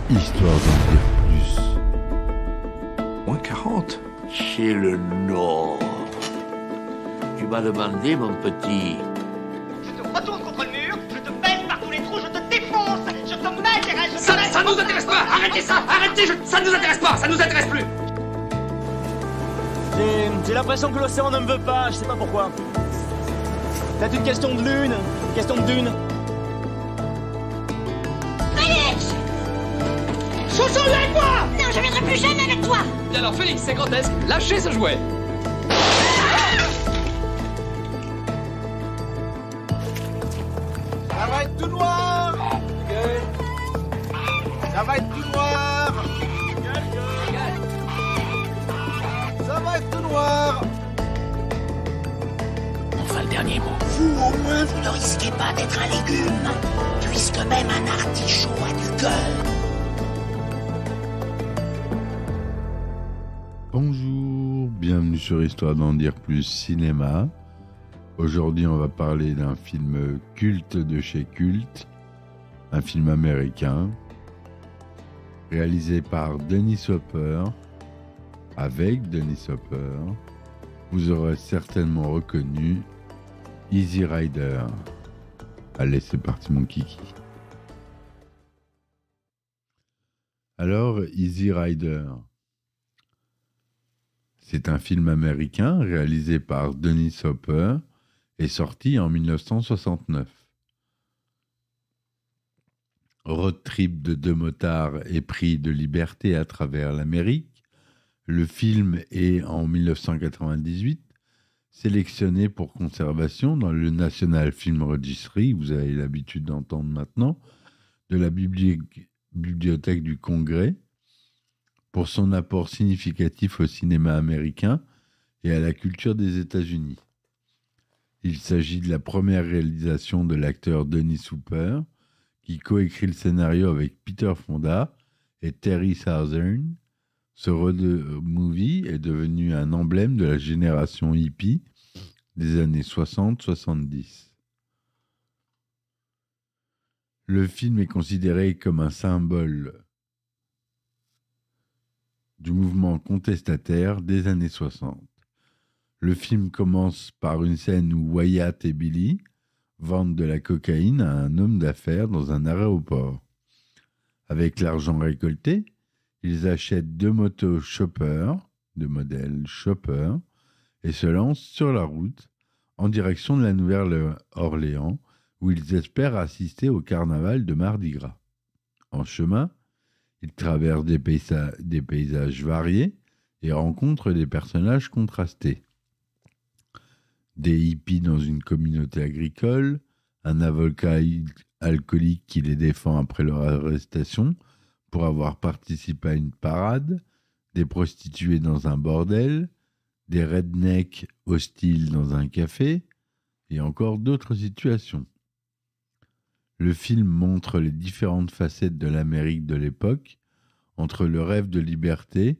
Histoire d'en dire plus. Moins 40. C'est le Nord. Tu m'as demandé, mon petit. Je te retourne contre le mur, je te baisse par tous les trous, je te défonce, je te m'intéresse, Ça nous intéresse pas. Arrêtez ça. Arrêtez. Ça nous intéresse pas. Ça nous intéresse plus. J'ai l'impression que l'océan ne me veut pas, je sais pas pourquoi. Peut-être une question de lune, une question de dune. Félix Chouchou, viens avec moi. Non, je viendrai plus jamais avec toi. Bien alors, Félix, c'est grotesque. Lâchez ce jouet. Ça va être tout noir. Ça va être tout noir. Ça va être tout noir. Enfin, le dernier mot. Vous, au moins, vous ne risquez pas d'être un légume, puisque même un artichaut a du cœur. Bonjour, bienvenue sur Histoire d'en dire plus cinéma. Aujourd'hui, on va parler d'un film culte de chez culte, un film américain, réalisé par Dennis Hopper, avec Dennis Hopper. Vous aurez certainement reconnu Easy Rider. Allez, c'est parti mon kiki. Alors, Easy Rider, c'est un film américain réalisé par Dennis Hopper et sorti en 1969. Road trip de deux motards épris de liberté à travers l'Amérique, le film est en 1998 sélectionné pour conservation dans le National Film Registry, vous avez l'habitude d'entendre maintenant, de la Bibliothèque du Congrès, pour son apport significatif au cinéma américain et à la culture des États-Unis. Il s'agit de la première réalisation de l'acteur Dennis Hopper, qui coécrit le scénario avec Peter Fonda et Terry Southern. Ce road movie est devenu un emblème de la génération hippie des années 60-70. Le film est considéré comme un symbole du mouvement contestataire des années 60. Le film commence par une scène où Wyatt et Billy vendent de la cocaïne à un homme d'affaires dans un aéroport. Avec l'argent récolté, ils achètent deux motos Chopper, de modèle Chopper, et se lancent sur la route en direction de la Nouvelle-Orléans, où ils espèrent assister au carnaval de Mardi Gras. En chemin, ils traversent des paysages variés et rencontrent des personnages contrastés. Des hippies dans une communauté agricole, un avocat alcoolique qui les défend après leur arrestation pour avoir participé à une parade, des prostituées dans un bordel, des rednecks hostiles dans un café, et encore d'autres situations. Le film montre les différentes facettes de l'Amérique de l'époque, entre le rêve de liberté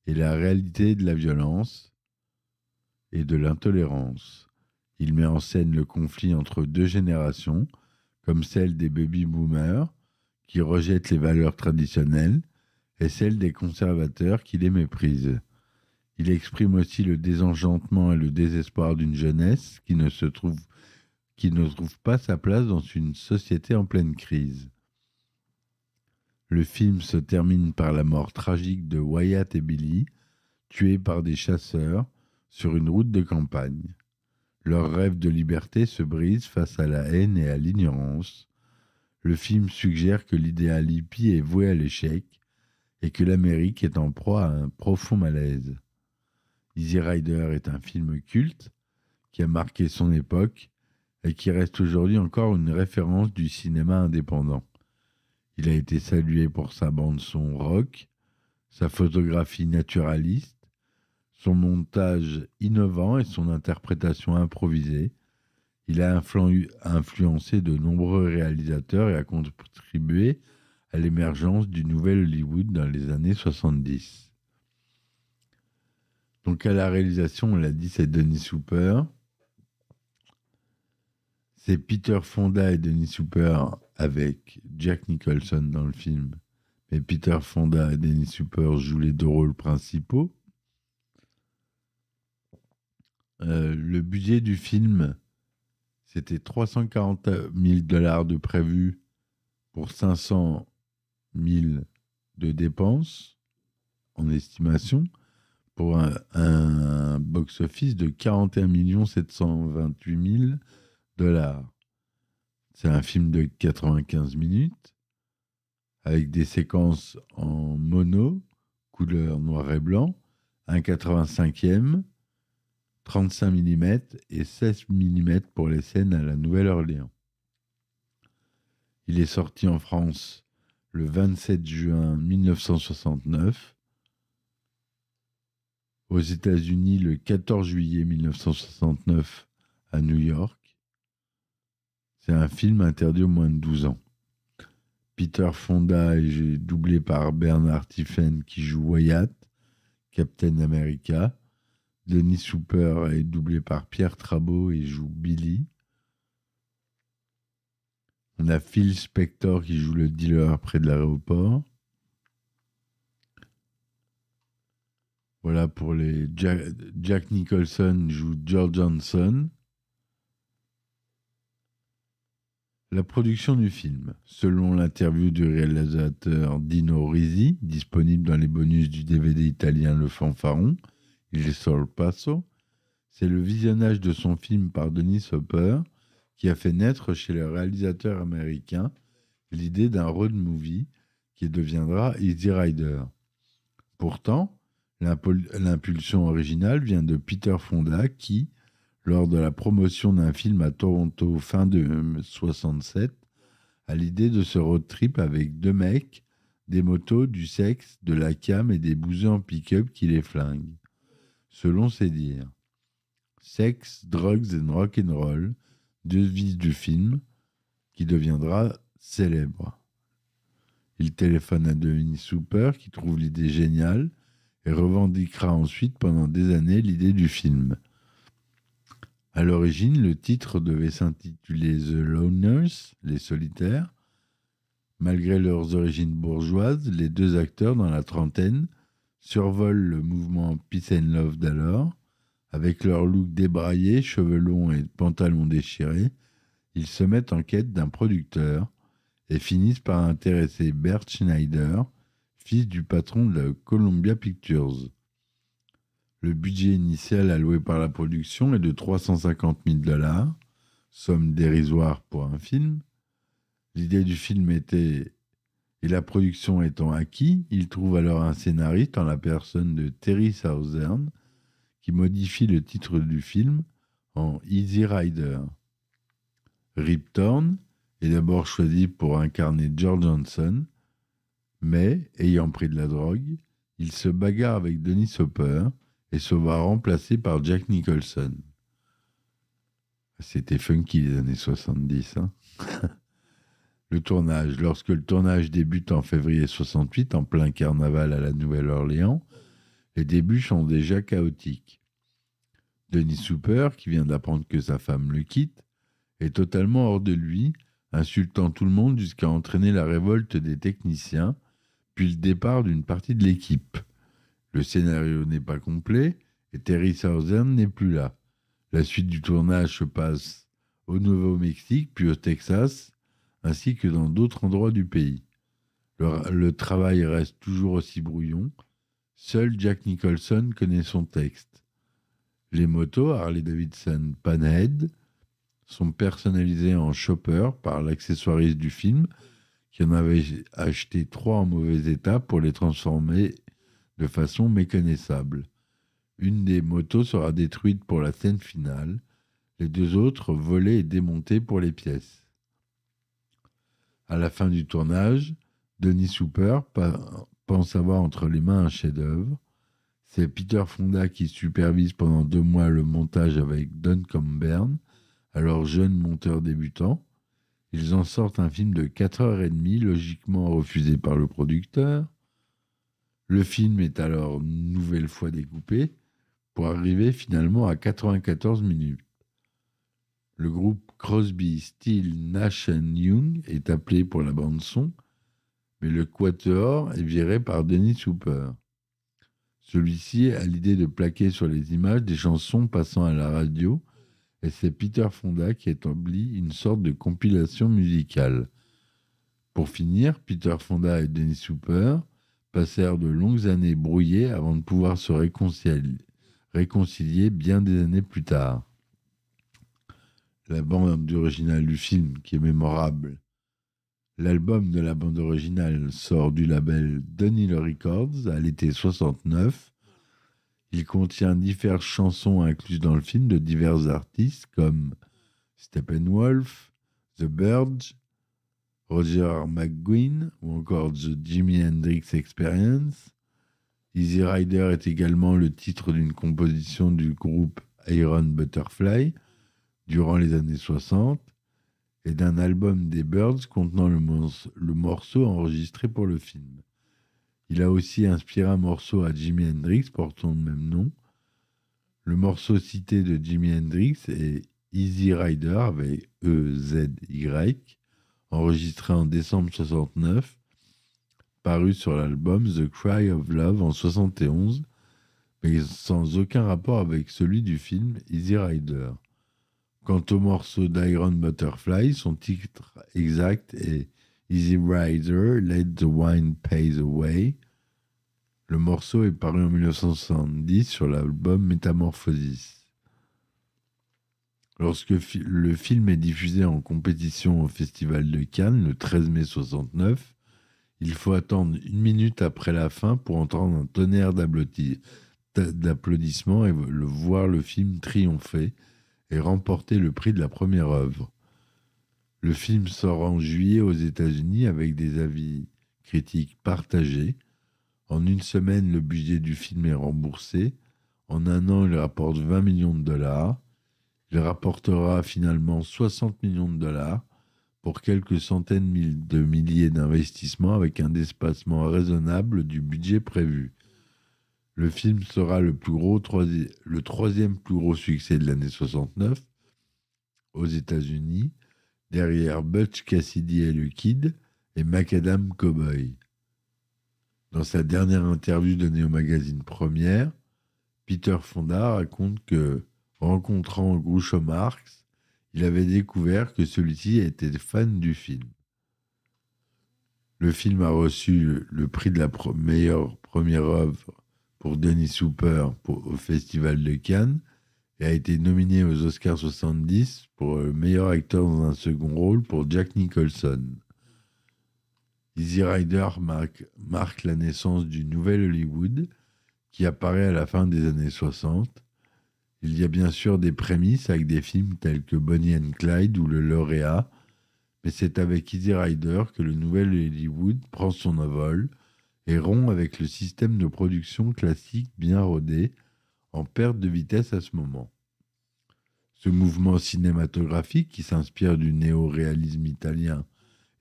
et la réalité de la violence et de l'intolérance. Il met en scène le conflit entre deux générations, comme celle des baby-boomers, qui rejettent les valeurs traditionnelles, et celle des conservateurs qui les méprisent. Il exprime aussi le désenchantement et le désespoir d'une jeunesse qui ne trouve pas sa place dans une société en pleine crise. Le film se termine par la mort tragique de Wyatt et Billy, tués par des chasseurs sur une route de campagne. Leur rêve de liberté se brise face à la haine et à l'ignorance. Le film suggère que l'idéal hippie est voué à l'échec et que l'Amérique est en proie à un profond malaise. Easy Rider est un film culte qui a marqué son époque et qui reste aujourd'hui encore une référence du cinéma indépendant. Il a été salué pour sa bande-son rock, sa photographie naturaliste, son montage innovant et son interprétation improvisée. Il a influencé de nombreux réalisateurs et a contribué à l'émergence du nouvel Hollywood dans les années 70. Donc à la réalisation, on l'a dit, c'est Dennis Hopper. C'est Peter Fonda et Dennis Hopper avec Jack Nicholson dans le film, mais Peter Fonda et Dennis Hopper jouent les deux rôles principaux. Le budget du film, c'était 340 000 $ de prévu pour 500 000 de dépenses en estimation, pour un box-office de 41 728 000 $. C'est un film de 95 minutes, avec des séquences en mono, couleur noir et blanc, 1,85e, 35 mm et 16 mm pour les scènes à la Nouvelle-Orléans. Il est sorti en France le 27 juin 1969, aux États-Unis le 14 juillet 1969 à New York. C'est un film interdit aux moins de 12 ans. Peter Fonda est doublé par Bernard Tiffen qui joue Wyatt, Captain America. Dennis Hopper est doublé par Pierre Trabeau et joue Billy. On a Phil Spector qui joue le dealer près de l'aéroport. Voilà pour les... Jack Nicholson joue George Johnson. La production du film, selon l'interview du réalisateur Dino Risi, disponible dans les bonus du DVD italien Le Fanfaron, Il Sorpasso, c'est le visionnage de son film par Dennis Hopper qui a fait naître chez le réalisateur américain l'idée d'un road movie qui deviendra Easy Rider. Pourtant, l'impulsion originale vient de Peter Fonda qui, lors de la promotion d'un film à Toronto fin de 1967, a l'idée de ce road trip avec deux mecs, des motos, du sexe, de la cam et des bouseux en pick-up qui les flinguent. Selon ses dires, sex, drugs and rock'n'roll, devise du film, qui deviendra célèbre. Il téléphone à Dennis Hopper qui trouve l'idée géniale et revendiquera ensuite pendant des années l'idée du film. À l'origine, le titre devait s'intituler The Loners, les solitaires. Malgré leurs origines bourgeoises, les deux acteurs, dans la trentaine, survolent le mouvement Peace and Love d'alors. Avec leur look débraillé, cheveux longs et pantalons déchirés, ils se mettent en quête d'un producteur et finissent par intéresser Bert Schneider, fils du patron de la Columbia Pictures. Le budget initial alloué par la production est de 350 000 $, somme dérisoire pour un film. L'idée du film était, et la production étant acquis, il trouve alors un scénariste en la personne de Terry Southern qui modifie le titre du film en Easy Rider. Rip Torn est d'abord choisi pour incarner George Johnson, mais, ayant pris de la drogue, il se bagarre avec Dennis Hopper et se voit remplacé par Jack Nicholson. C'était funky les années 70. Hein. Le tournage. Lorsque le tournage débute en février 68, en plein carnaval à la Nouvelle-Orléans, les débuts sont déjà chaotiques. Dennis Hopper, qui vient d'apprendre que sa femme le quitte, est totalement hors de lui, insultant tout le monde jusqu'à entraîner la révolte des techniciens, puis le départ d'une partie de l'équipe. Le scénario n'est pas complet et Terry Southern n'est plus là. La suite du tournage se passe au Nouveau-Mexique, puis au Texas, ainsi que dans d'autres endroits du pays. Le travail reste toujours aussi brouillon. Seul Jack Nicholson connaît son texte. Les motos Harley-Davidson Panhead sont personnalisées en chopper par l'accessoiriste du film, qui en avait acheté 3 en mauvais état pour les transformer de façon méconnaissable. Une des motos sera détruite pour la scène finale, les 2 autres volées et démontées pour les pièces. À la fin du tournage, Dennis Hopper pense avoir entre les mains un chef-d'œuvre. C'est Peter Fonda qui supervise pendant 2 mois le montage avec Don Coburn, alors jeune monteur débutant. Ils en sortent un film de 4h30, logiquement refusé par le producteur. Le film est alors une nouvelle fois découpé pour arriver finalement à 94 minutes. Le groupe Crosby, Stills, Nash & Young est appelé pour la bande-son. mais le quatuor est viré par Dennis Hooper. Celui-ci a l'idée de plaquer sur les images des chansons passant à la radio, et c'est Peter Fonda qui établit une sorte de compilation musicale. Pour finir, Peter Fonda et Dennis Hooper passèrent de longues années brouillées avant de pouvoir se réconcilier bien des années plus tard. La bande originale du film, qui est mémorable. L'album de la bande originale sort du label Donny Le Records à l'été 69. Il contient diverses chansons incluses dans le film de divers artistes comme Steppenwolf, The Byrds, Roger McGuinn ou encore The Jimi Hendrix Experience. Easy Rider est également le titre d'une composition du groupe Iron Butterfly durant les années 60 et d'un album des Byrds contenant le morceau enregistré pour le film. Il a aussi inspiré un morceau à Jimi Hendrix portant le même nom. Le morceau cité de Jimi Hendrix est Easy Rider avec E-Z-Y, enregistré en décembre 69, paru sur l'album The Cry of Love en 71, mais sans aucun rapport avec celui du film Easy Rider. Quant au morceau d'Iron Butterfly, son titre exact est Easy Rider, Let the Wine Pay Away. Le morceau est paru en 1970 sur l'album Metamorphosis. Lorsque le film est diffusé en compétition au Festival de Cannes le 13 mai 69, il faut attendre 1 minute après la fin pour entendre un tonnerre d'applaudissements et voir le film triompher et remporter le prix de la première œuvre. Le film sort en juillet aux États-Unis avec des avis critiques partagés. En 1 semaine, le budget du film est remboursé. En 1 an, il rapporte 20 millions de dollars. Il rapportera finalement 60 millions de dollars pour quelques centaines de milliers d'investissements avec un dépassement raisonnable du budget prévu. Le film sera le troisième plus gros succès de l'année 69 aux États-Unis, derrière Butch Cassidy et le Kid et Macadam Cowboy. Dans sa dernière interview donnée au magazine Première, Peter Fonda raconte que, rencontrant Groucho Marx, il avait découvert que celui-ci était fan du film. Le film a reçu le prix de la meilleure première œuvre pour Dennis Hooper au Festival de Cannes et a été nominé aux Oscars 70 pour le meilleur acteur dans un second rôle pour Jack Nicholson. Easy Rider marque la naissance du nouvel Hollywood qui apparaît à la fin des années 60. Il y a bien sûr des prémices avec des films tels que Bonnie and Clyde ou Le Lauréat, mais c'est avec Easy Rider que le nouvel Hollywood prend son envol et rompt avec le système de production classique bien rodé, en perte de vitesse à ce moment. Ce mouvement cinématographique, qui s'inspire du néo-réalisme italien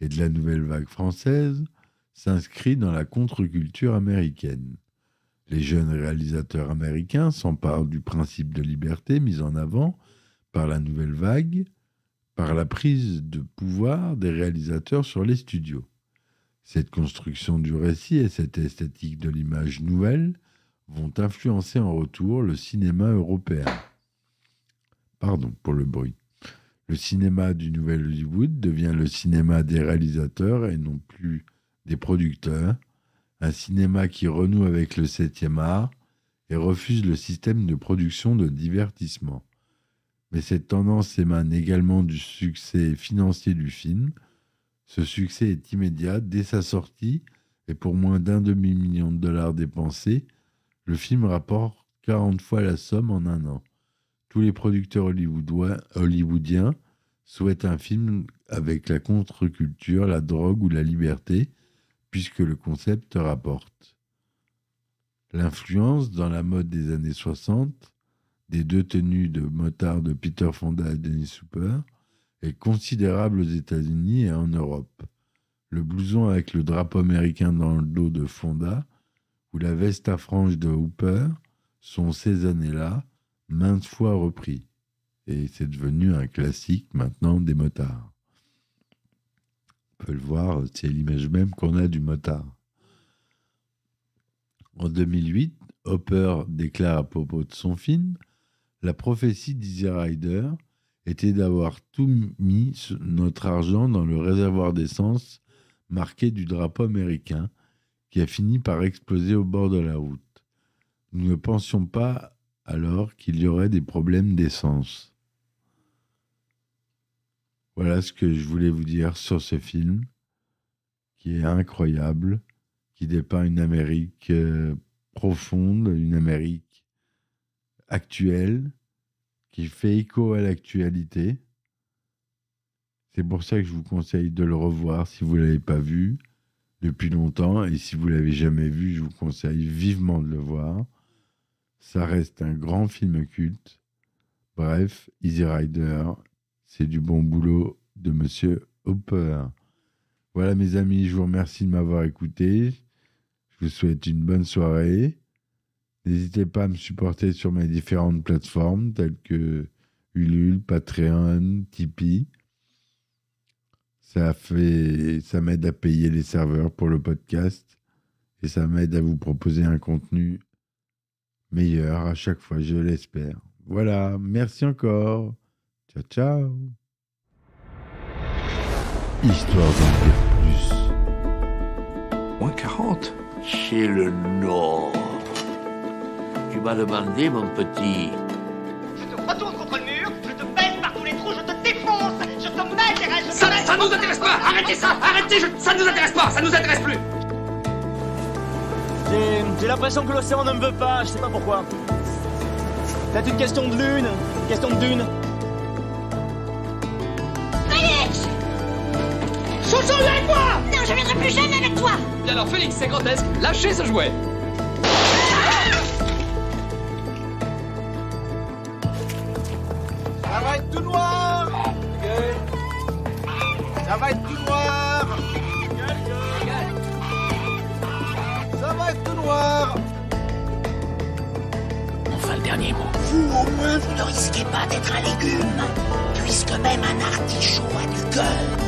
et de la nouvelle vague française, s'inscrit dans la contre-culture américaine. Les jeunes réalisateurs américains s'emparent du principe de liberté mis en avant par la nouvelle vague, par la prise de pouvoir des réalisateurs sur les studios. Cette construction du récit et cette esthétique de l'image nouvelle vont influencer en retour le cinéma européen. Pardon pour le bruit. Le cinéma du nouvel Hollywood devient le cinéma des réalisateurs et non plus des producteurs, un cinéma qui renoue avec le 7e art et refuse le système de production de divertissement. Mais cette tendance émane également du succès financier du film. Ce succès est immédiat dès sa sortie et pour moins d'1 demi-million de dollars dépensés, le film rapporte 40 fois la somme en 1 an. Tous les producteurs hollywoodiens souhaitent un film avec la contre-culture, la drogue ou la liberté, puisque le concept rapporte. L'influence dans la mode des années 60 des 2 tenues de motard de Peter Fonda et Dennis Hooper est considérable aux États-Unis et en Europe. Le blouson avec le drapeau américain dans le dos de Fonda ou la veste à franges de Hooper sont ces années-là maintes fois repris. Et c'est devenu un classique maintenant des motards. On peut le voir, c'est l'image même qu'on a du motard. En 2008, Hopper déclare à propos de son film « La prophétie d'Easy Rider était d'avoir tout mis notre argent dans le réservoir d'essence marqué du drapeau américain qui a fini par exploser au bord de la route. Nous ne pensions pas alors qu'il y aurait des problèmes d'essence. » Voilà ce que je voulais vous dire sur ce film, qui est incroyable, qui dépeint une Amérique profonde, une Amérique actuelle, qui fait écho à l'actualité. C'est pour ça que je vous conseille de le revoir si vous ne l'avez pas vu depuis longtemps, et si vous ne l'avez jamais vu, je vous conseille vivement de le voir. Ça reste un grand film culte. Bref, Easy Rider, c'est du bon boulot de Monsieur Hopper. Voilà mes amis, je vous remercie de m'avoir écouté. Je vous souhaite une bonne soirée. N'hésitez pas à me supporter sur mes différentes plateformes telles que Ulule, Patreon, Tipeee. Ça m'aide à payer les serveurs pour le podcast et ça m'aide à vous proposer un contenu meilleur à chaque fois, je l'espère. Voilà, merci encore. Ciao, ciao. Histoire d'en dire plus. Moins 40. C'est le Nord. Tu m'as demandé, mon petit. Je te retourne contre le mur, je te baisse par tous les trous, je te défonce, je te mets et je te Ça nous intéresse pas. Arrêtez ça. Arrêtez. Ça nous intéresse pas. Ça nous intéresse plus. J'ai l'impression que l'océan ne me veut pas, je sais pas pourquoi. Peut-être une question de lune, une question de dune. Félix! Chouchou, viens avec moi. Non, je viendrai plus jamais avec toi! Bien alors, Félix, c'est grotesque. Lâchez ce jouet. Ça va être tout noir. Ça va être tout noir. Ça va être tout noir. Enfin, le dernier mot. Vous, au moins, vous ne risquez pas d'être un légume, puisque même un artichaut a du cœur.